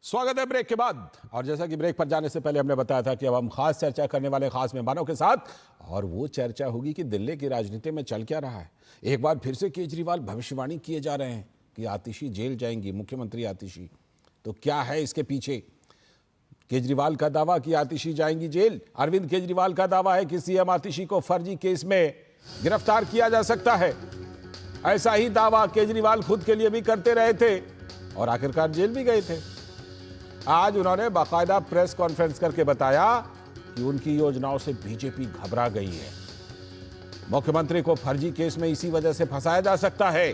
स्वागत है ब्रेक के बाद। और जैसा कि ब्रेक पर जाने से पहले हमने बताया था कि अब हम खास चर्चा करने वाले खास मेहमानों के साथ, और वो चर्चा होगी कि दिल्ली की राजनीति में चल क्या रहा है। एक बार फिर से केजरीवाल भविष्यवाणी किए जा रहे हैं कि आतिशी जेल जाएंगी, मुख्यमंत्री आतिशी। तो क्या है इसके पीछे? केजरीवाल का दावा कि आतिशी जाएंगी जेल। अरविंद केजरीवाल का दावा है कि सीएम आतिशी को फर्जी केस में गिरफ्तार किया जा सकता है। ऐसा ही दावा केजरीवाल खुद के लिए भी करते रहे थे और आखिरकार जेल भी गए थे। आज उन्होंने बाकायदा प्रेस कॉन्फ्रेंस करके बताया कि उनकी योजनाओं से बीजेपी घबरा गई है। मुख्यमंत्री को फर्जी केस में इसी वजह से फंसाया जा सकता है।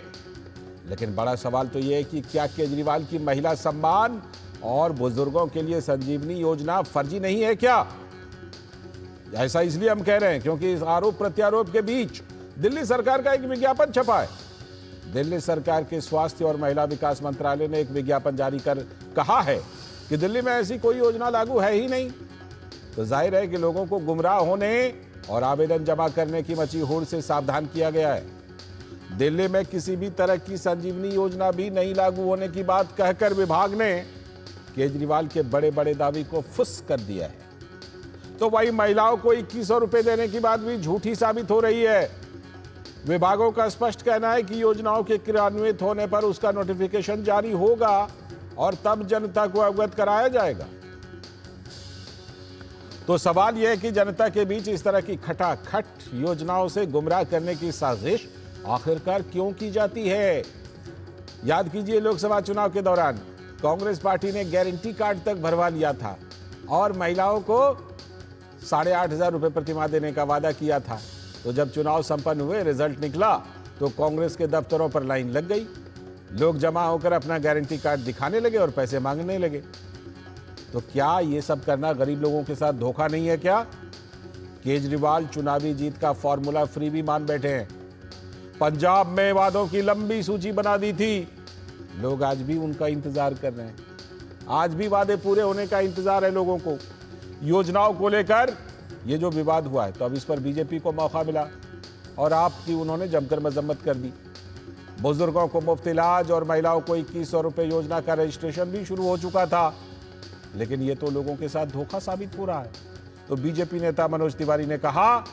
लेकिन बड़ा सवाल तो यह है कि क्या केजरीवाल की महिला सम्मान और बुजुर्गों के लिए संजीवनी योजना फर्जी नहीं है क्या? ऐसा इसलिए हम कह रहे हैं क्योंकि इस आरोप प्रत्यारोप के बीच दिल्ली सरकार का एक विज्ञापन छपा है। दिल्ली सरकार के स्वास्थ्य और महिला विकास मंत्रालय ने एक विज्ञापन जारी कर कहा है कि दिल्ली में ऐसी कोई योजना लागू है ही नहीं। तो जाहिर है कि लोगों को गुमराह होने और आवेदन जमा करने की मची होड़ से सावधान किया गया है। दिल्ली में किसी भी तरह की संजीवनी योजना भी नहीं लागू होने की बात कहकर विभाग ने केजरीवाल के बड़े बड़े दावे को फुस कर दिया है। तो वही महिलाओं को 2100 रुपए देने की बात भी झूठी साबित हो रही है। विभागों का स्पष्ट कहना है कि योजनाओं के क्रियान्वित होने पर उसका नोटिफिकेशन जारी होगा और तब जनता को अवगत कराया जाएगा। तो सवाल यह है कि जनता के बीच इस तरह की खटाखट योजनाओं से गुमराह करने की साजिश आखिरकार क्यों की जाती है? याद कीजिए, लोकसभा चुनाव के दौरान कांग्रेस पार्टी ने गारंटी कार्ड तक भरवा लिया था और महिलाओं को 8,500 रुपए प्रतिमाह देने का वादा किया था। तो जब चुनाव संपन्न हुए, रिजल्ट निकला तो कांग्रेस के दफ्तरों पर लाइन लग गई। लोग जमा होकर अपना गारंटी कार्ड दिखाने लगे और पैसे मांगने लगे। तो क्या ये सब करना गरीब लोगों के साथ धोखा नहीं है क्या? केजरीवाल चुनावी जीत का फॉर्मूला फ्री भी मान बैठे हैं। पंजाब में वादों की लंबी सूची बना दी थी, लोग आज भी उनका इंतजार कर रहे हैं। आज भी वादे पूरे होने का इंतजार है लोगों को। योजनाओं को लेकर ये जो विवाद हुआ है, तो अब इस पर बीजेपी को मौका मिला और आपकी उन्होंने जमकर मजम्मत कर दी। बुजुर्गों को मुफ्त इलाज और महिलाओं को 2100 रुपए योजना का रजिस्ट्रेशन भी शुरू हो चुका था। लेकिन ये तो लोगों के साथ धोखा साबित हो रहा है। तो बीजेपी नेता मनोज तिवारी ने कहा,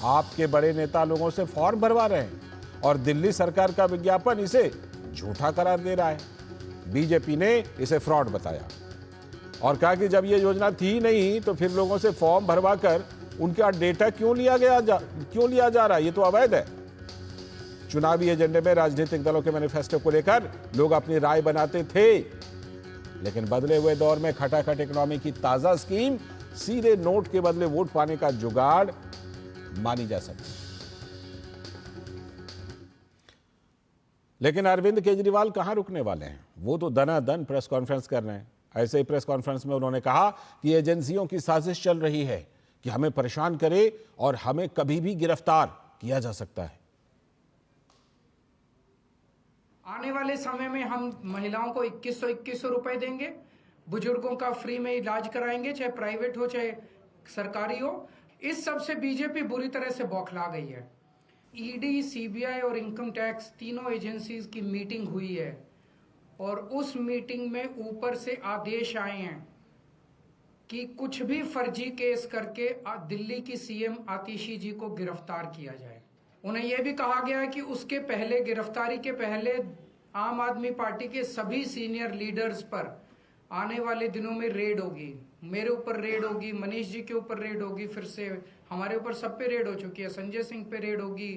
आपके बड़े नेता लोगों से फॉर्म भरवा रहे हैं और दिल्ली सरकार का विज्ञापन इसे झूठा करार दे रहा है। बीजेपी ने इसे फ्रॉड बताया और कहा कि जब ये योजना थी नहीं तो फिर लोगों से फॉर्म भरवा कर उनका डेटा क्यों लिया जा रहा है? ये तो अवैध है। चुनावी एजेंडे में राजनीतिक दलों के मैनिफेस्टो को लेकर लोग अपनी राय बनाते थे, लेकिन बदले हुए दौर में खटाखट इकोनॉमी की ताजा स्कीम सीधे नोट के बदले वोट पाने का जुगाड़ मानी जा सकती है। लेकिन अरविंद केजरीवाल कहां रुकने वाले हैं? वो तो दनादन प्रेस कॉन्फ्रेंस कर रहे हैं। ऐसे ही प्रेस कॉन्फ्रेंस में उन्होंने कहा कि एजेंसियों की साजिश चल रही है कि हमें परेशान करे और हमें कभी भी गिरफ्तार किया जा सकता है। आने वाले समय में हम महिलाओं को 2100 रुपए देंगे, बुजुर्गों का फ्री में इलाज कराएंगे, चाहे प्राइवेट हो चाहे सरकारी हो। इस सब से बीजेपी बुरी तरह से बौखला गई है। ईडी, सीबीआई और इनकम टैक्स तीनों एजेंसीज की मीटिंग हुई है और उस मीटिंग में ऊपर से आदेश आए हैं कि कुछ भी फर्जी केस करके दिल्ली की सीएम आतिशी जी को गिरफ्तार किया जाए। उन्हें यह भी कहा गया है कि उसके पहले, गिरफ्तारी के पहले, आम आदमी पार्टी के सभी सीनियर लीडर्स पर आने वाले दिनों में रेड होगी। मेरे ऊपर रेड होगी, मनीष जी के ऊपर रेड होगी, फिर से हमारे ऊपर सब पे रेड हो चुकी है। संजय सिंह पे रेड होगी,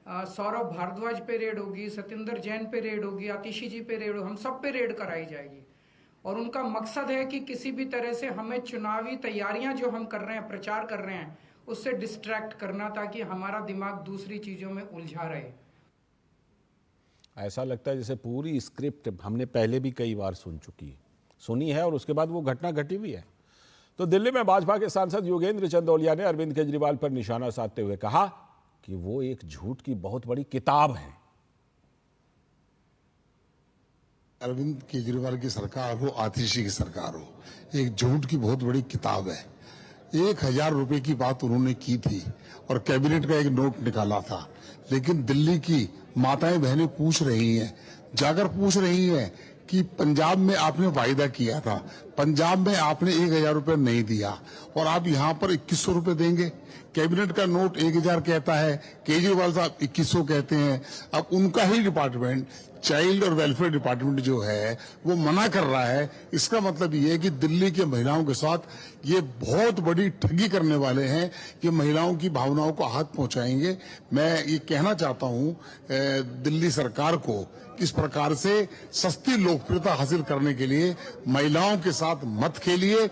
सौरभ भारद्वाज पे रेड होगी, सत्येंद्र जैन पे रेड होगी, आतिशी जी पे रेड होगी, हम सब पे रेड कराई जाएगी। और उनका मकसद है कि किसी भी तरह से हमें चुनावी तैयारियां जो हम कर रहे हैं, प्रचार कर रहे हैं, उससे डिस्ट्रैक्ट करना, ताकि हमारा दिमाग दूसरी चीजों में उलझा रहे। ऐसा लगता है जैसे पूरी स्क्रिप्ट हमने पहले भी कई बार सुनी है और उसके बाद वो घटना घटी भी है। तो दिल्ली में भाजपा के सांसद योगेंद्र चंदोलिया ने अरविंद केजरीवाल पर निशाना साधते हुए कहा कि वो एक झूठ की बहुत बड़ी किताब है। अरविंद केजरीवाल की सरकार हो, आतिशी की सरकार हो, एक झूठ की बहुत बड़ी किताब है। 1000 रुपए की बात उन्होंने की थी और कैबिनेट का एक नोट निकाला था, लेकिन दिल्ली की माताएं बहनें पूछ रही हैं, जाकर पूछ रही हैं कि पंजाब में आपने वायदा किया था, पंजाब में आपने 1,000 रुपये नहीं दिया और आप यहाँ पर 2,100 रुपये देंगे। कैबिनेट का नोट 1,000 कहता है, केजरीवाल साहब 2,100 कहते हैं। अब उनका ही डिपार्टमेंट, चाइल्ड और वेलफेयर डिपार्टमेंट जो है वो मना कर रहा है। इसका मतलब ये है कि दिल्ली के महिलाओं के साथ ये बहुत बड़ी ठगी करने वाले हैं कि महिलाओं की भावनाओं को हाथ पहुंचाएंगे। मैं ये कहना चाहता हूं दिल्ली सरकार को, किस प्रकार से सस्ती लोकप्रियता हासिल करने के लिए महिलाओं के साथ मत खेलिए।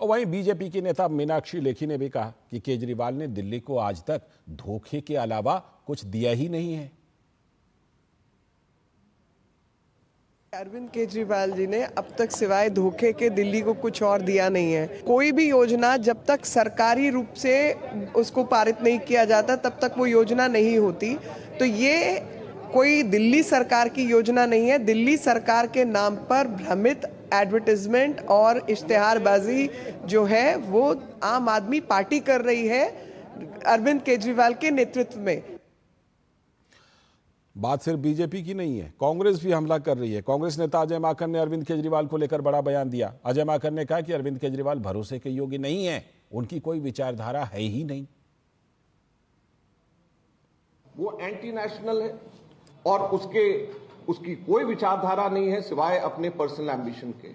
और वहीं बीजेपी की नेता मीनाक्षी लेखी ने भी कहा कि केजरीवाल ने दिल्ली को आज तक धोखे के अलावा कुछ दिया ही नहीं है। अरविंद केजरीवाल जी ने अब तक सिवाय धोखे के दिल्ली को कुछ और दिया नहीं है। कोई भी योजना जब तक सरकारी रूप से उसको पारित नहीं किया जाता तब तक वो योजना नहीं होती। तो ये कोई दिल्ली सरकार की योजना नहीं है। दिल्ली सरकार के नाम पर भ्रमित एडवर्टाइजमेंट और इश्तेहारबाजी जो है वो आम आदमी पार्टी कर रही है अरविंद केजरीवाल के नेतृत्व में। बात सिर्फ बीजेपी की नहीं है, कांग्रेस भी हमला कर रही है। कांग्रेस नेता अजय माकन ने अरविंद केजरीवाल को लेकर बड़ा बयान दिया। अजय माकन ने कहा कि अरविंद केजरीवाल भरोसे के योग्य नहीं है, उनकी कोई विचारधारा है ही नहीं। वो एंटी नेशनल है और उसकी कोई विचारधारा नहीं है सिवाय अपने पर्सनल एम्बिशन के।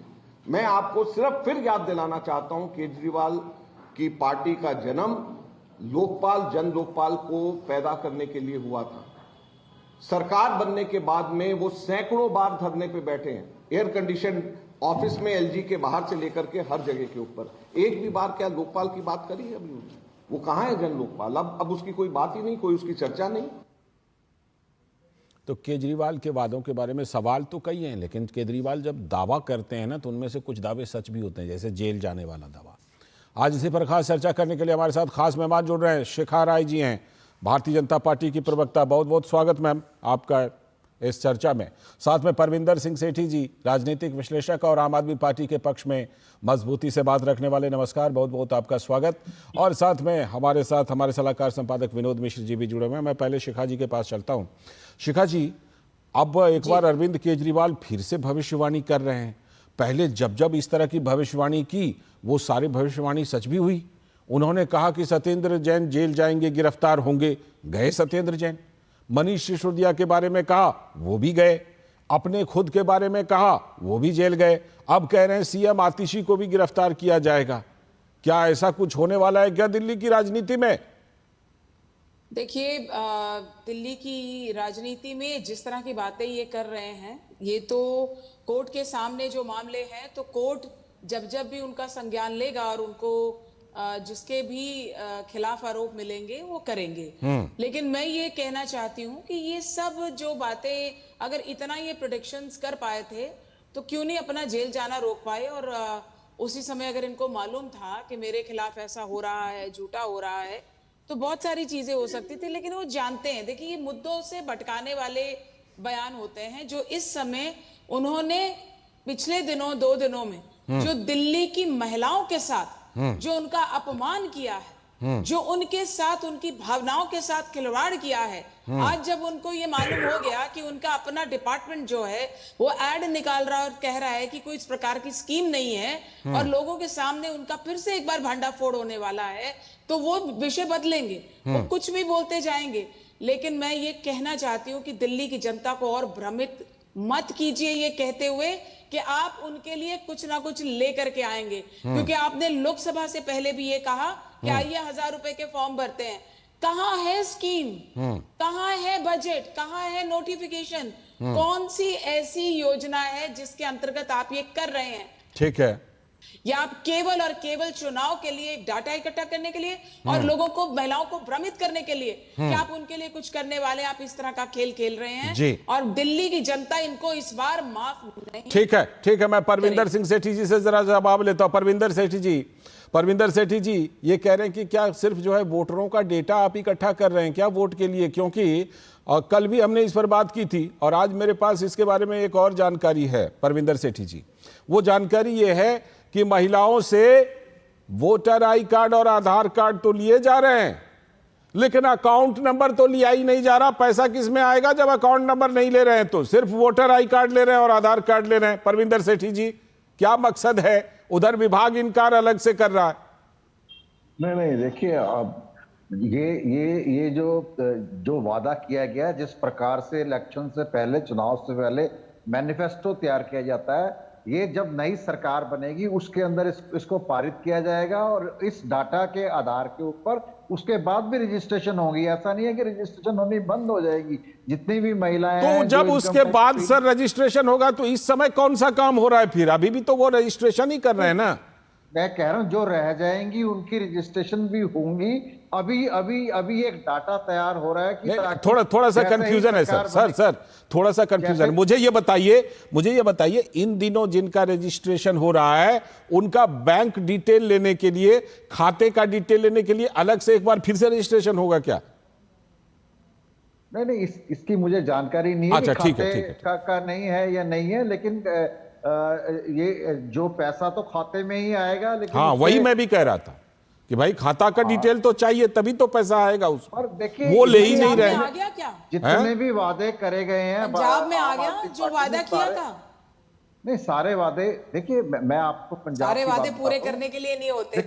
मैं आपको सिर्फ फिर याद दिलाना चाहता हूं, केजरीवाल की पार्टी का जन्म लोकपाल, जन लोकपाल को पैदा करने के लिए हुआ था। सरकार बनने के बाद में वो सैकड़ों बार धरने पे बैठे हैं, एयर कंडीशन ऑफिस में, एलजी के बाहर से लेकर के हर जगह के ऊपर। एक भी बार क्या लोकपाल की बात करी है अभी उन्होंने? वो कहां है जन लोकपाल? अब उसकी कोई बात ही नहीं, कोई उसकी चर्चा नहीं। तो केजरीवाल के वादों के बारे में सवाल तो कई हैं, लेकिन केजरीवाल जब दावा करते हैं ना तो उनमें से कुछ दावे सच भी होते हैं, जैसे जेल जाने वाला दावा। आज इसी पर खास चर्चा करने के लिए हमारे साथ खास मेहमान जुड़ रहे हैं। शिखा राय जी हैं, भारतीय जनता पार्टी की प्रवक्ता। बहुत बहुत स्वागत मैम आपका इस चर्चा में। साथ में परविंदर सिंह सेठी जी, राजनीतिक विश्लेषक और आम आदमी पार्टी के पक्ष में मजबूती से बात रखने वाले। नमस्कार, बहुत बहुत आपका स्वागत। और साथ में हमारे सलाहकार संपादक विनोद मिश्र जी भी जुड़े हुए हैं। मैं पहले शिखा जी के पास चलता हूँ। शिखा जी, अब एक बार अरविंद केजरीवाल फिर से भविष्यवाणी कर रहे हैं। पहले जब इस तरह की भविष्यवाणी की, वो सारी भविष्यवाणी सच भी हुई। उन्होंने कहा कि सत्येंद्र जैन जेल जाएंगे, गिरफ्तार होंगे, गए सत्येंद्र जैन। मनीष सिसोदिया के बारे में कहा, वो भी गए। अपने खुद के बारे में कहा, वो भी जेल गए। अब कह रहे हैं सीएम आतिशी को भी गिरफ्तार किया जाएगा। क्या ऐसा कुछ होने वाला है क्या दिल्ली की राजनीति में? देखिए, दिल्ली की राजनीति में जिस तरह की बातें ये कर रहे हैं, ये तो कोर्ट के सामने जो मामले हैं, तो कोर्ट जब भी उनका संज्ञान लेगा और उनको जिसके भी खिलाफ आरोप मिलेंगे वो करेंगे। लेकिन मैं ये कहना चाहती हूँ कि ये सब जो बातें, अगर इतना ये प्रेडिक्शंस कर पाए थे तो क्यों नहीं अपना जेल जाना रोक पाए। और उसी समय अगर इनको मालूम था कि मेरे खिलाफ ऐसा हो रहा है, झूठा हो रहा है, तो बहुत सारी चीजें हो सकती थी। लेकिन वो जानते हैं, देखिए, ये मुद्दों से भटकाने वाले बयान होते हैं जो इस समय उन्होंने पिछले दिनों 2 दिनों में जो दिल्ली की महिलाओं के साथ जो उनका अपमान किया है, जो उनके साथ, उनकी भावनाओं के साथ खिलवाड़ किया है। आज जब उनको ये मालूम हो गया कि उनका अपना डिपार्टमेंट जो है वो एड निकाल रहा है और कह रहा है कि कोई इस प्रकार की स्कीम नहीं है और लोगों के सामने उनका फिर से एक बार भांडाफोड़ होने वाला है, तो वो विषय बदलेंगे, वो कुछ भी बोलते जाएंगे। लेकिन मैं ये कहना चाहती हूँ कि दिल्ली की जनता को और भ्रमित मत कीजिए ये कहते हुए कि आप उनके लिए कुछ ना कुछ लेकर के आएंगे, क्योंकि आपने लोकसभा से पहले भी ये कहा कि आइए 1000 रुपए के फॉर्म भरते हैं। कहाँ है स्कीम, कहाँ है बजट, कहाँ है नोटिफिकेशन? कौन सी ऐसी योजना है जिसके अंतर्गत आप ये कर रहे हैं? ठीक है, या आप केवल और केवल चुनाव के लिए डाटा इकट्ठा करने के लिए और लोगों को, महिलाओं को भ्रमित करने के लिए कि आप उनके लिए कुछ करने वाले, आप इस तरह का खेल खेल रहे हैं जी। और दिल्ली की जनता इनको इस बार माफ नहीं। ठीक है, मैं परविंदर सिंह सेठी जी से जरा जवाब लेता हूं। परविंदर सेठी जी, ये कह रहे हैं कि क्या सिर्फ जो है वोटरों का डेटा आप इकट्ठा कर रहे हैं क्या वोट के लिए? क्योंकि कल भी हमने इस पर बात की थी और आज मेरे पास इसके बारे में एक और जानकारी है। परविंदर सेठी जी, वो जानकारी ये है कि महिलाओं से वोटर आई कार्ड और आधार कार्ड तो लिए जा रहे हैं, लेकिन अकाउंट नंबर तो लिया ही नहीं जा रहा। पैसा किस में आएगा जब अकाउंट नंबर नहीं ले रहे हैं? तो सिर्फ वोटर आई कार्ड ले रहे हैं और आधार कार्ड ले रहे हैं। परविंदर सेठी जी, क्या मकसद है? उधर विभाग इनकार अलग से कर रहा है। नहीं देखिए, अब ये जो वादा किया गया, जिस प्रकार से इलेक्शन से पहले, चुनाव से पहले मैनिफेस्टो तैयार किया जाता है, ये जब नई सरकार बनेगी उसके अंदर इसको पारित किया जाएगा और इस डाटा के आधार के ऊपर उसके बाद भी रजिस्ट्रेशन होगी। ऐसा नहीं है कि रजिस्ट्रेशन होनी बंद हो जाएगी। जितनी भी महिलाएं तो जब उसके बाद सर रजिस्ट्रेशन होगा तो इस समय कौन सा काम हो रहा है फिर? अभी भी तो वो रजिस्ट्रेशन ही कर रहे हैं ना। मैं कह रहा हूं जो रह जाएंगी उनकी रजिस्ट्रेशन भी होंगी। अभी एक डाटा तैयार हो रहा है कि थोड़ा सा कंफ्यूजन है सर थोड़ा सा कंफ्यूजन। मुझे ये बताइए इन दिनों जिनका रजिस्ट्रेशन हो रहा है उनका बैंक डिटेल लेने के लिए, खाते का डिटेल लेने के लिए अलग से एक बार फिर से रजिस्ट्रेशन होगा क्या? नहीं, इसकी मुझे जानकारी नहीं है। अच्छा, ठीक है। का नहीं है या नहीं है, लेकिन ये जो पैसा तो खाते में ही आएगा। लेकिन हाँ, वही मैं भी कह रहा था कि भाई खाता का डिटेल तो चाहिए, तभी तो पैसा आएगा उस पर। वो ले ही नहीं रहे। आ गया क्या? जितने भी वादे करे गए हैं पंजाब में आ गया जो वादा किया था। नहीं, सारे वादे, देखिए मैं आपको पंजाब सारे वादे पूरे करने के लिए नहीं होते।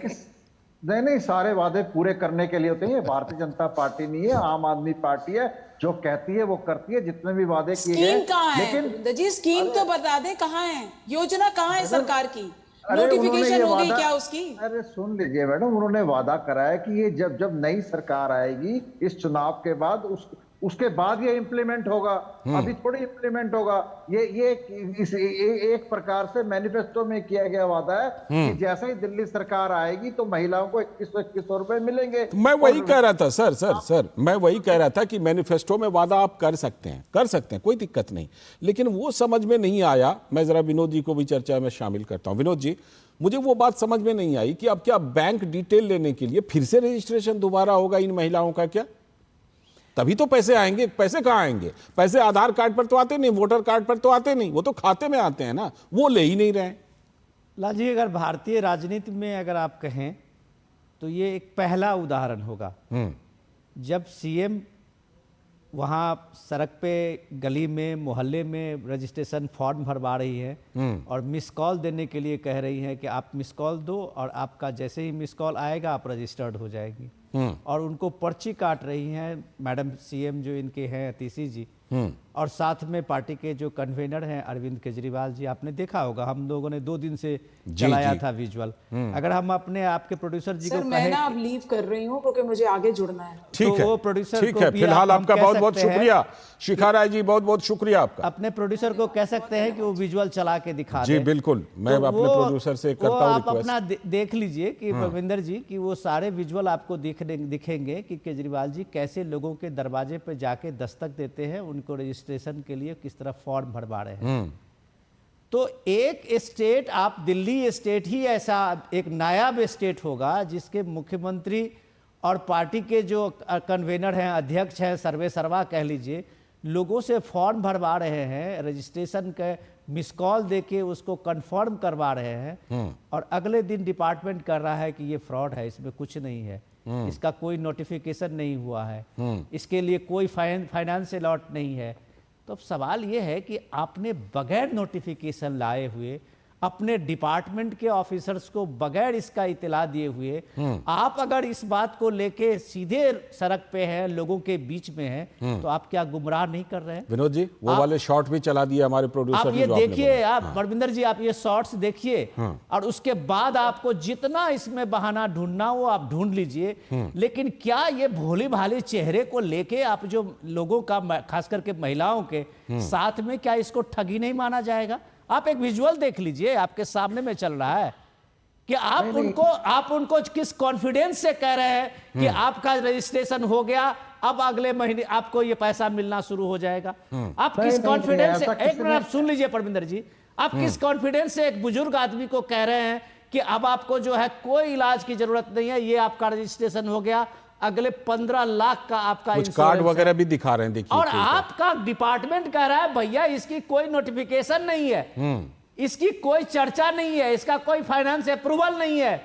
नहीं, सारे वादे पूरे करने के लिए होते हैं। भारतीय जनता पार्टी नहीं है, आम आदमी पार्टी है। जो कहती है वो करती है। जितने भी वादे किए गए, स्कीम कहाँ है जी? स्कीम तो बता दे, कहाँ है योजना? कहाँ है सरकार की? नोटिफिकेशन हो गई क्या उसकी? अरे सुन लीजिए मैडम, उन्होंने वादा करा है कि ये जब नई सरकार आएगी इस चुनाव के बाद, उसके बाद ये इंप्लीमेंट होगा। अभी थोड़ी इंप्लीमेंट होगा। ये एक प्रकार से मैनिफेस्टो में किया गया वादा है कि जैसे ही दिल्ली सरकार आएगी तो महिलाओं को 2100 रुपए मिलेंगे। मैं वही कह रहा था सर मैं वही कह रहा था कि मैनिफेस्टो में वादा आप कर सकते हैं, कोई दिक्कत नहीं। लेकिन वो समझ में नहीं आया। मैं जरा विनोद जी को भी चर्चा में शामिल करता हूं। विनोद जी, मुझे वो बात समझ में नहीं आई कि अब क्या बैंक डिटेल लेने के लिए फिर से रजिस्ट्रेशन दोबारा होगा इन महिलाओं का क्या? तभी तो पैसे आएंगे। पैसे कहाँ आएंगे? पैसे आधार कार्ड पर तो आते नहीं, वोटर कार्ड पर तो आते नहीं, वो तो खाते में आते हैं ना। वो ले ही नहीं रहे। लाजी, अगर भारतीय राजनीति में अगर आप कहें तो ये एक पहला उदाहरण होगा जब सीएम वहाँ सड़क पे, गली में, मोहल्ले में रजिस्ट्रेशन फॉर्म भरवा रही है और मिस कॉल देने के लिए कह रही है कि आप मिस कॉल दो और आपका जैसे ही मिस कॉल आएगा आप रजिस्टर्ड हो जाएगी। और उनको पर्ची काट रही हैं मैडम सीएम जो इनके हैं अतिशी जी, और साथ में पार्टी के जो कन्वेनर हैं अरविंद केजरीवाल जी। आपने देखा होगा, हम लोगों ने 2 दिन से चलाया था विजुअल। अगर हम अपने आपके प्रोड्यूसर जी को मैं ना अब लीव कर रही हूँ क्योंकि मुझे आगे जुड़ना है। ठीक है, वो प्रोड्यूसर ठीक है। फिलहाल आपका बहुत बहुत शुक्रिया शिखा राय जी, बहुत बहुत शुक्रिया आपका। अपने प्रोड्यूसर को कह सकते हैं कि वो विजुअल चला के दिखा जी बिल्कुल, मैं अपने प्रोड्यूसर से करता हूं रिक्वेस्ट। आप अपना देख लीजिए कि परविंदर जी कि वो सारे विजुअल आपको दिखेंगे कि केजरीवाल जी कैसे लोगों के दरवाजे पे जाके दस्तक देते हैं, उनको रजिस्ट्रेशन के लिए किस तरह फॉर्म भरवा रहे हैं। तो एक स्टेट, आप दिल्ली स्टेट ही ऐसा एक नायाब स्टेट होगा जिसके मुख्यमंत्री और पार्टी के जो कन्वेनर हैं, अध्यक्ष हैं, सर्वे सर्वा कह लीजिए, लोगों से फॉर्म भरवा रहे हैं, रजिस्ट्रेशन के मिस कॉल देके उसको कंफर्म करवा रहे हैं और अगले दिन डिपार्टमेंट कर रहा है कि ये फ्रॉड है, इसमें कुछ नहीं है, इसका कोई नोटिफिकेशन नहीं हुआ है, इसके लिए कोई फाइनेंस अलॉट नहीं है। तो अब सवाल ये है कि आपने बगैर नोटिफिकेशन लाए हुए, अपने डिपार्टमेंट के ऑफिसर्स को बगैर इसका इत्तला दिए हुए, आप अगर इस बात को लेके सीधे सड़क पे हैं, लोगों के बीच में हैं, तो आप क्या गुमराह नहीं कर रहे हैं? विनोद जी, वो वाले शॉट भी चला दिए हमारे प्रोड्यूसर आप ये देखिए, आप परविंदर जी आप ये शॉट्स देखिए और उसके बाद आपको जितना इसमें बहाना ढूंढना हो आप ढूंढ लीजिए। लेकिन क्या ये भोले भाले चेहरे को लेके आप जो लोगों का, खास करके महिलाओं के साथ में, क्या इसको ठगी नहीं माना जाएगा? आप एक विजुअल देख लीजिए, आपके सामने में चल रहा है कि आप उनको किस कॉन्फिडेंस से कह रहे हैं कि आपका रजिस्ट्रेशन हो गया, अब अगले महीने आपको ये पैसा मिलना शुरू हो जाएगा। आप किस कॉन्फिडेंस से, एक मिनट आप सुन लीजिए परविंदर जी, आप किस कॉन्फिडेंस से एक बुजुर्ग आदमी को कह रहे हैं कि अब आपको जो है कोई इलाज की जरूरत नहीं है, ये आपका रजिस्ट्रेशन हो गया, अगले 15 लाख का आपका कुछ कार्ड वगैरह भी दिखा रहे हैं, देखिए। और आपका डिपार्टमेंट कह रहा है भैया इसकी कोई नोटिफिकेशन नहीं है, इसकी कोई चर्चा नहीं है, इसका कोई फाइनेंस अप्रूवल नहीं है,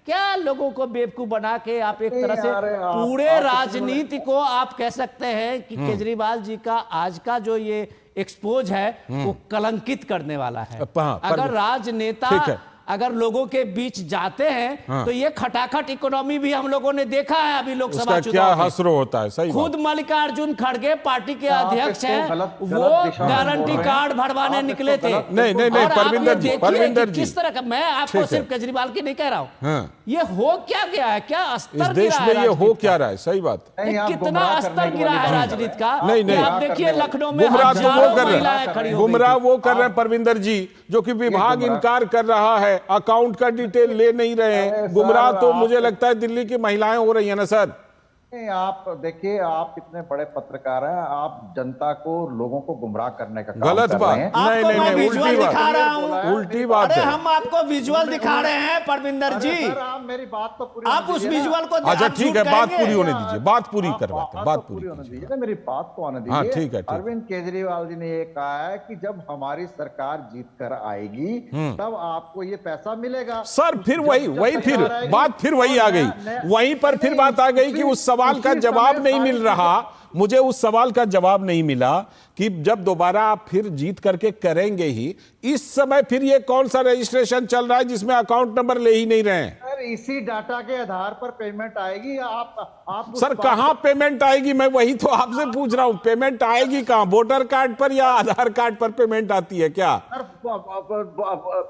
क्या लोगों को बेवकूफ बना के आप एक तरह से अरे पूरे आप राजनीति को आप कह सकते हैं कि केजरीवाल जी का आज का जो ये एक्सपोज है वो कलंकित करने वाला है। अगर ठीक राजनेता है। अगर लोगों के बीच जाते हैं तो ये खटाखट इकोनॉमी भी हम लोगों ने देखा है अभी लोकसभा उसका क्या चुनाव में। हसरो होता है, सही खुद बात। मल्लिकार्जुन खड़गे पार्टी के आप अध्यक्ष इसको हैं, गलत वो दिशा में गारंटी बोल रहे हैं। कार्ड भरवाने आप निकले इसको थे। गलत- नहीं, नहीं, नहीं, और आप ये परविंदर जी, देखिए परविंदर कि जी। किस तरह का, मैं आपको ठीक है। सिर्फ केजरीवाल की नहीं कह रहा हूं, हाँ। ये हो क्या गया है, क्या इस स्तर देश गिरा में है ये हो राजनीति क्या का? रहा है, सही बात। नहीं, आप कितना गुमराह स्तर करने गिरा वाली है बात राजनीति का। नहीं, नहीं, कि आप गुमराह देखिए करने लखनऊ में गुमराह तो वो हजारों कर रहे महिलाएं हैं, खड़ी हो गई गुमराह थी। वो कर रहे हैं परविंदर जी, जो कि विभाग गुमराह- इनकार कर रहा है, अकाउंट का डिटेल ले नहीं रहे अरे हैं। सर, गुमराह तो आप- मुझे लगता है दिल्ली की महिलाएं हो रही है ना सर। नहीं, आप देखिए, आप इतने बड़े पत्रकार हैं, आप जनता को, लोगों को गुमराह करने का काम गलत कर बात। रहे हैं। नहीं, आपको नहीं, मैं नहीं, विजुअल उल्टी दिखा बात। रहा हूं। उल्टी बात अरे है। हम आपको विजुअल दिखा रहे हैं परविंदर अरे जी, सर, आप मेरी बात तो पूरी आप होने उस दीजिए ना। विजुअल को अच्छा आप ठीक झूठ है, बात कहेंगे? पूरी होने दीजिए, बात पूरी आप- करवाते हैं, आप बात तो पूरी होने कीजिए। दीजिए ना, मेरी बात तो आने हाँ, दीजिए। ठीक है, ठीक है। अरविंद केजरीवाल जी ने ये कहा है कि जब हमारी सरकार जीत कर आएगी तब आपको ये पैसा मिलेगा। सर फिर वही जब वही फिर सरकार आएगी, बात फिर वही आ गई, वहीं पर फिर बात आ गई कि उस सवाल का जवाब नहीं मिल रहा। मुझे उस सवाल का जवाब नहीं मिला कि जब दोबारा आप फिर जीत करके करेंगे ही, इस समय फिर ये कौन सा रजिस्ट्रेशन चल रहा है जिसमें अकाउंट नंबर ले ही नहीं रहे हैं? सर इसी डाटा के आधार पर पेमेंट आएगी। आप उस सर बात कहां को- पेमेंट आएगी, मैं वही तो आपसे पूछ रहा हूं, पेमेंट आएगी कहां? वोटर कार्ड पर या आधार कार्ड पर पेमेंट आती है क्या? सर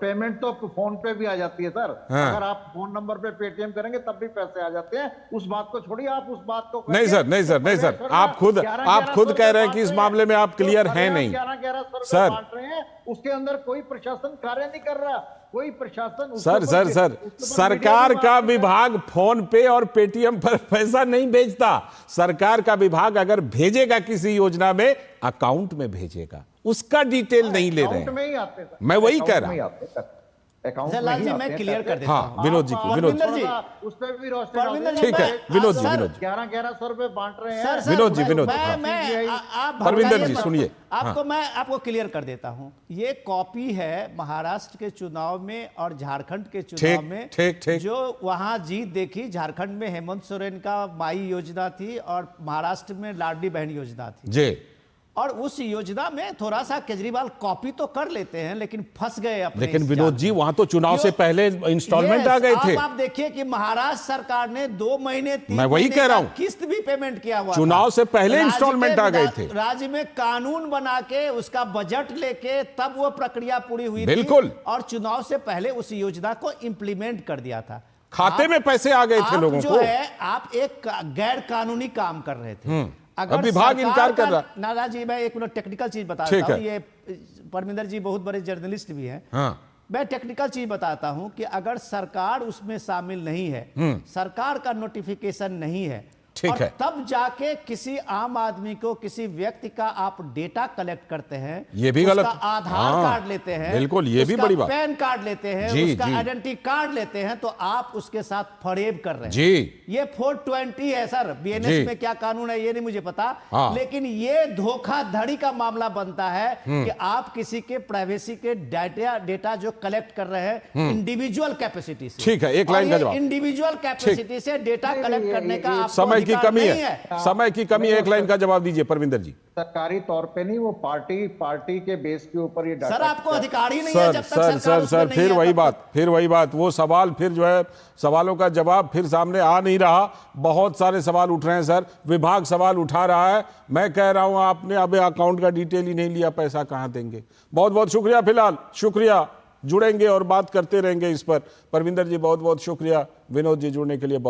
पेमेंट तो फोन पे भी आ जाती है सर। हाँ। अगर आप फोन नंबर पे पेटीएम करेंगे तब भी पैसे आ जाते हैं। उस बात को छोड़िए, आप उस बात को नहीं सर, नहीं सर, नहीं सर, आप खुद कह रहे हैं कि इस मामले में आप क्लियर हैं नहीं। 11 सर। सर बांट रहे हैं, उसके अंदर कोई प्रशासन कार्य नहीं कर रहा, कोई प्रशासन सर सरकार का विभाग फोन पे और पेटीएम पर पैसा नहीं भेजता। सरकार का विभाग अगर भेजेगा किसी योजना में, अकाउंट में भेजेगा, उसका डिटेल नहीं ले रहे अकाउंट में हैं। ही आते सर। मैं वही अकाउंट कह रहा में ही हूं। आते सर। अकाउंट जलाल में ही जी, आते मैं हैं क्लियर पैसे। कर देता हाँ, हूं। विनोद जी की, विनोद परविंदर जी, उस पे भी रोशनी परविंदर जी, ठीक है, मैं- विनोद जी, सर, विनोद जी। 1100 रुपए बांट रहे हैं। सर, विनोद जी, विनोद जी, मैं- हाँ। मैं- आप परविंदर भड़काइए जी, मत। सुनिए। मैं आपको क्लियर कर देता हूं। ये कॉपी है महाराष्ट्र के चुनाव में और झारखंड के चुनाव में, ठीक। जो वहां जीत देखी। झारखंड में हेमंत सोरेन का माई योजना थी और महाराष्ट्र में लाडली बहन योजना थी जी। और उस योजना में थोड़ा सा केजरीवाल कॉपी तो कर लेते हैं लेकिन फंस गए अपने लेकिन इस विनोद जाल जी में। वहां तो चुनाव से क्यों? पहले इंस्टॉलमेंट आ गए थे। आप देखिए कि महाराष्ट्र सरकार ने 2 महीने 3 मैं वही महीने कह रहा का हूं। किस्त भी पेमेंट किया हुआ चुनाव था। से पहले राज्य इंस्टॉलमेंट के आ गए थे। राज्य में कानून बना के उसका बजट लेके तब वो प्रक्रिया पूरी हुई थी बिल्कुल। और चुनाव से पहले उस योजना को इंप्लीमेंट कर दिया था। खाते में पैसे आ गए थे आप लोगों जो को। है आप एक गैर कानूनी काम कर रहे थे। अब विभाग सरकार इनकार कर का- रहा। नाना जी, मैं एक मिनट टेक्निकल चीज बता ठीक देता हूं। है। ये परमिंदर जी बहुत बड़े जर्नलिस्ट भी हैं। हाँ। मैं टेक्निकल चीज बताता हूं कि अगर सरकार उसमें शामिल नहीं है, सरकार का नोटिफिकेशन नहीं है, ठीक और है। तब जाके किसी आम आदमी को, किसी व्यक्ति का आप डेटा कलेक्ट करते हैं, ये भी गलत। उसका आधार हाँ, कार्ड लेते हैं, बिल्कुल, ये भी उसका बड़ी बात। पैन कार्ड लेते हैं, जी, उसका जी। आइडेंटिटी कार्ड लेते हैं, तो आप उसके साथ फरेब कर रहे हैं। जी। ये 420 है सर। जी। बीएनएस में क्या कानून है ये नहीं मुझे पता, हाँ। लेकिन ये धोखाधड़ी का मामला बनता है कि आप किसी के प्राइवेसी के डेटा जो कलेक्ट कर रहे हैं इंडिविजुअल कैपेसिटी से। ठीक है, एक लाइन का जवाब। इंडिविजुअल कैपेसिटी से डेटा कलेक्ट करने का आपको समय की अधिकार कमी नहीं है, समय की कमी है। एक लाइन का जवाब दीजिए परविंदर जी। सरकारी तौर पे नहीं, वो पार्टी के बेस के ऊपर ये डाटा। सर आपको अधिकार ही नहीं है सर जब तक सर सरकार सर उसमें सर नहीं फिर है, वही तब बात, फिर वही बात। वो सवाल फिर जो है, सवालों का जवाब फिर सामने आ नहीं रहा। बहुत सारे सवाल उठ रहे हैं सर, विभाग सवाल उठा रहा है। मैं कह रहा हूं आपने अब अकाउंट का डिटेल ही नहीं लिया, पैसा कहां देंगे? बहुत बहुत शुक्रिया, फिलहाल शुक्रिया। जुड़ेंगे और बात करते रहेंगे इस पर। परविंदर जी बहुत बहुत शुक्रिया, विनोद जी जुड़ने के लिए बहुत